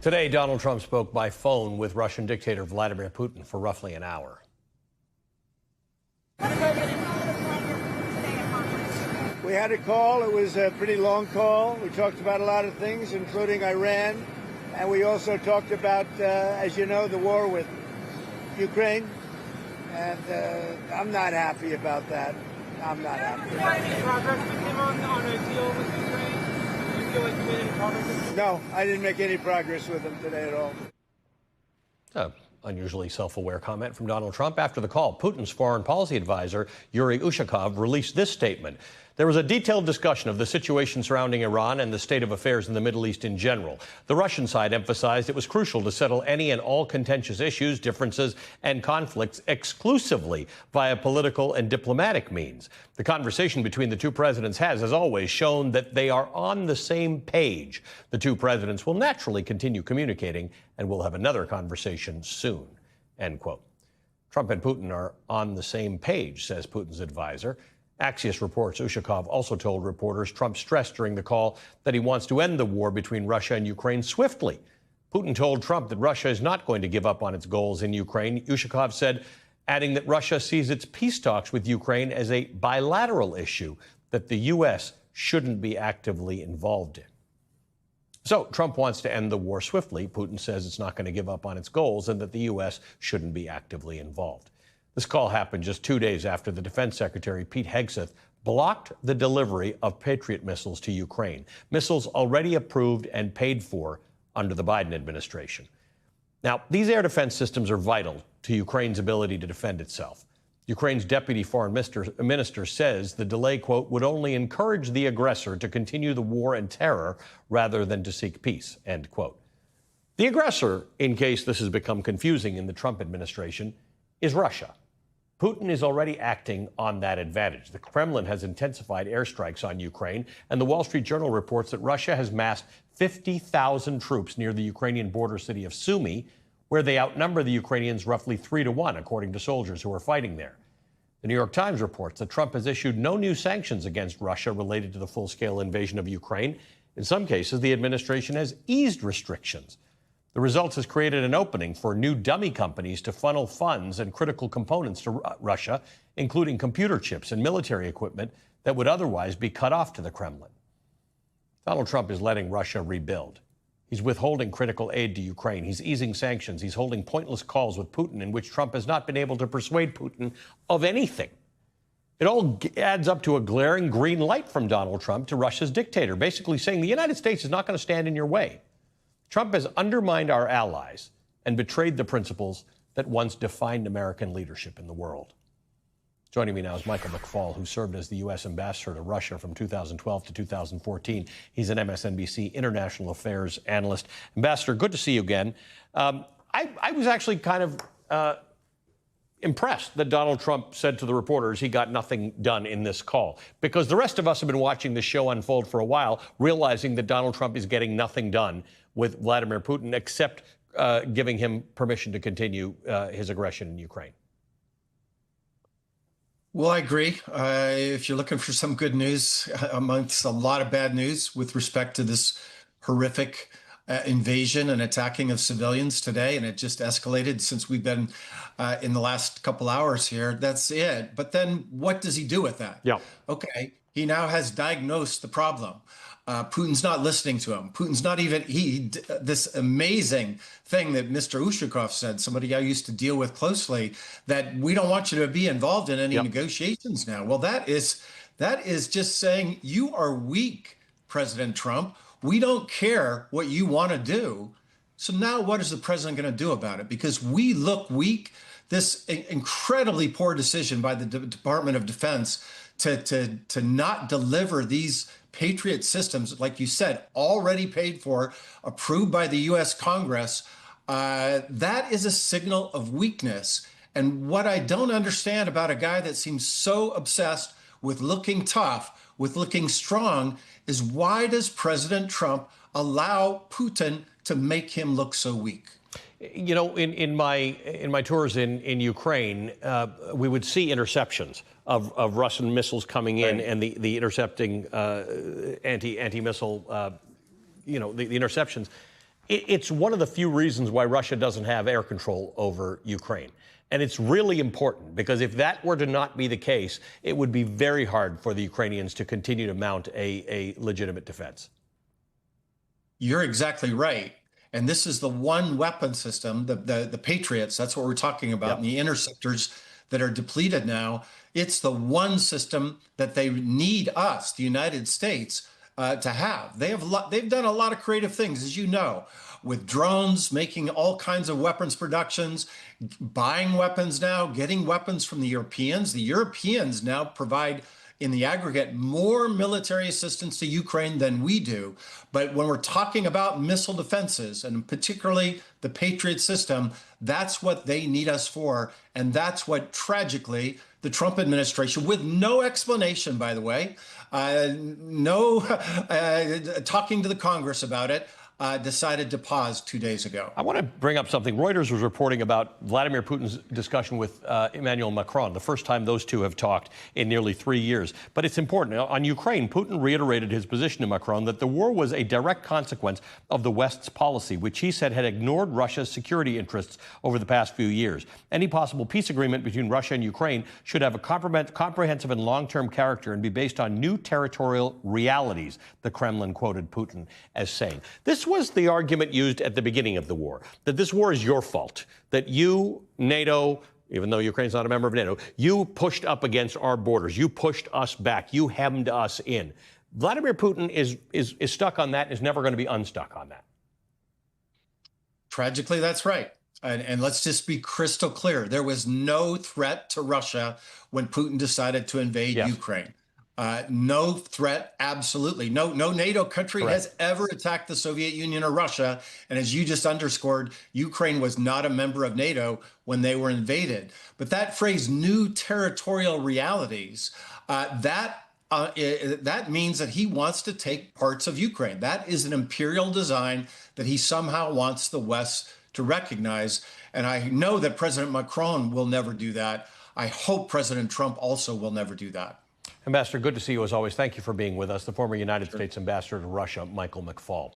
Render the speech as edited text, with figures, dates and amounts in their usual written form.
Today, Donald Trump spoke by phone with Russian dictator Vladimir Putin for roughly an hour. We had a call. It was a pretty long call. We talked about a lot of things, including Iran. And we also talked about, as you know, the war with Ukraine. And I'm not happy about that. I'm not happy. Did you make any progress with him on a deal with Ukraine? Do you feel like you made any progress with him? No, I didn't make any progress with him today at all. Unusually self-aware comment from Donald Trump. After the call, Putin's foreign policy advisor, Yuri Ushakov, released this statement. There was a detailed discussion of the situation surrounding Iran and the state of affairs in the Middle East in general. The Russian side emphasized it was crucial to settle any and all contentious issues, differences, and conflicts exclusively via political and diplomatic means. The conversation between the two presidents has, as always, shown that they are on the same page. The two presidents will naturally continue communicating and will have another conversation soon, end quote. Trump and Putin are on the same page, says Putin's advisor. Axios reports Ushakov also told reporters Trump stressed during the call that he wants to end the war between Russia and Ukraine swiftly. Putin told Trump that Russia is not going to give up on its goals in Ukraine. Ushakov said, adding that Russia sees its peace talks with Ukraine as a bilateral issue that the U.S. shouldn't be actively involved in. So Trump wants to end the war swiftly. Putin says it's not going to give up on its goals and that the U.S. shouldn't be actively involved. This call happened just 2 days after the Defense Secretary, Pete Hegseth, blocked the delivery of Patriot missiles to Ukraine, missiles already approved and paid for under the Biden administration. Now, these air defense systems are vital to Ukraine's ability to defend itself. Ukraine's deputy foreign minister says the delay, quote, would only encourage the aggressor to continue the war and terror rather than to seek peace, end quote. The aggressor, in case this has become confusing in the Trump administration, is Russia. Putin is already acting on that advantage. The Kremlin has intensified airstrikes on Ukraine, and the Wall Street Journal reports that Russia has massed 50,000 troops near the Ukrainian border city of Sumy, where they outnumber the Ukrainians roughly 3-1, according to soldiers who are fighting there. The New York Times reports that Trump has issued no new sanctions against Russia related to the full-scale invasion of Ukraine. In some cases, the administration has eased restrictions. The result has created an opening for new dummy companies to funnel funds and critical components to Russia, including computer chips and military equipment that would otherwise be cut off to the Kremlin. Donald Trump is letting Russia rebuild. He's withholding critical aid to Ukraine. He's easing sanctions. He's holding pointless calls with Putin in which Trump has not been able to persuade Putin of anything. It all adds up to a glaring green light from Donald Trump to Russia's dictator, basically saying the United States is not going to stand in your way. Trump has undermined our allies and betrayed the principles that once defined American leadership in the world. Joining me now is Michael McFaul, who served as the U.S. ambassador to Russia from 2012 to 2014. He's an MSNBC international affairs analyst. Ambassador, good to see you again. I was actually kind of impressed that Donald Trump said to the reporters he got nothing done in this call, because the rest of us have been watching this show unfold for a while, realizing that Donald Trump is getting nothing done with Vladimir Putin except giving him permission to continue his aggression in Ukraine. Well, I agree. If you're looking for some good news amongst a lot of bad news with respect to this horrific invasion and attacking of civilians today, and it just escalated since we've been in the last couple hours here, that's it. But then what does he do with that? Yeah. Okay, he now has diagnosed the problem. Putin's not listening to him. Putin's not even, this amazing thing that Mr. Ushakov said, somebody I used to deal with closely, that we don't want you to be involved in any negotiations now. Well, that is just saying you are weak, President Trump. We don't care what you want to do. So now what is the president going to do about it? Because we look weak. This incredibly poor decision by the Department of Defense to not deliver these Patriot systems, like you said, already paid for, approved by the U.S. Congress, that is a signal of weakness. And what I don't understand about a guy that seems so obsessed with looking tough, with looking strong, is why does President Trump allow Putin to make him look so weak? You know, in my tours in Ukraine, we would see interceptions of Russian missiles coming in, and the intercepting anti-missile, the interceptions. It's one of the few reasons why Russia doesn't have air control over Ukraine. And it's really important because if that were to not be the case, it would be very hard for the Ukrainians to continue to mount a legitimate defense. You're exactly right. And this is the one weapon system, the Patriots, that's what we're talking about, and the interceptors that are depleted now. It's the one system that they need us, the United States, to have. They've done a lot of creative things, as you know, with drones, making all kinds of weapons productions, buying weapons now, getting weapons from the Europeans. The Europeans now provide, in the aggregate, more military assistance to Ukraine than we do. But when we're talking about missile defenses, and particularly the Patriot system, that's what they need us for. And that's what, tragically, the Trump administration, with no explanation, by the way, talking to the Congress about it, decided to pause 2 days ago. I want to bring up something. Reuters was reporting about Vladimir Putin's discussion with Emmanuel Macron, the first time those two have talked in nearly 3 years. But it's important. On Ukraine, Putin reiterated his position to Macron that the war was a direct consequence of the West's policy, which he said had ignored Russia's security interests over the past few years. Any possible peace agreement between Russia and Ukraine should have a comprehensive and long-term character and be based on new territorial realities, the Kremlin quoted Putin as saying. This was the argument used at the beginning of the war, that this war is your fault, that you, NATO, even though Ukraine's not a member of NATO, you pushed up against our borders, you pushed us back, you hemmed us in. Vladimir Putin is stuck on that, is never going to be unstuck on that. Tragically, that's right. And let's just be crystal clear. There was no threat to Russia when Putin decided to invade Ukraine. No threat, absolutely. No NATO country has ever attacked the Soviet Union or Russia. And as you just underscored, Ukraine was not a member of NATO when they were invaded. But that phrase, new territorial realities, that means that he wants to take parts of Ukraine. That is an imperial design that he somehow wants the West to recognize. And I know that President Macron will never do that. I hope President Trump also will never do that. Ambassador, good to see you as always. Thank you for being with us. The former United States Ambassador to Russia, Michael McFaul.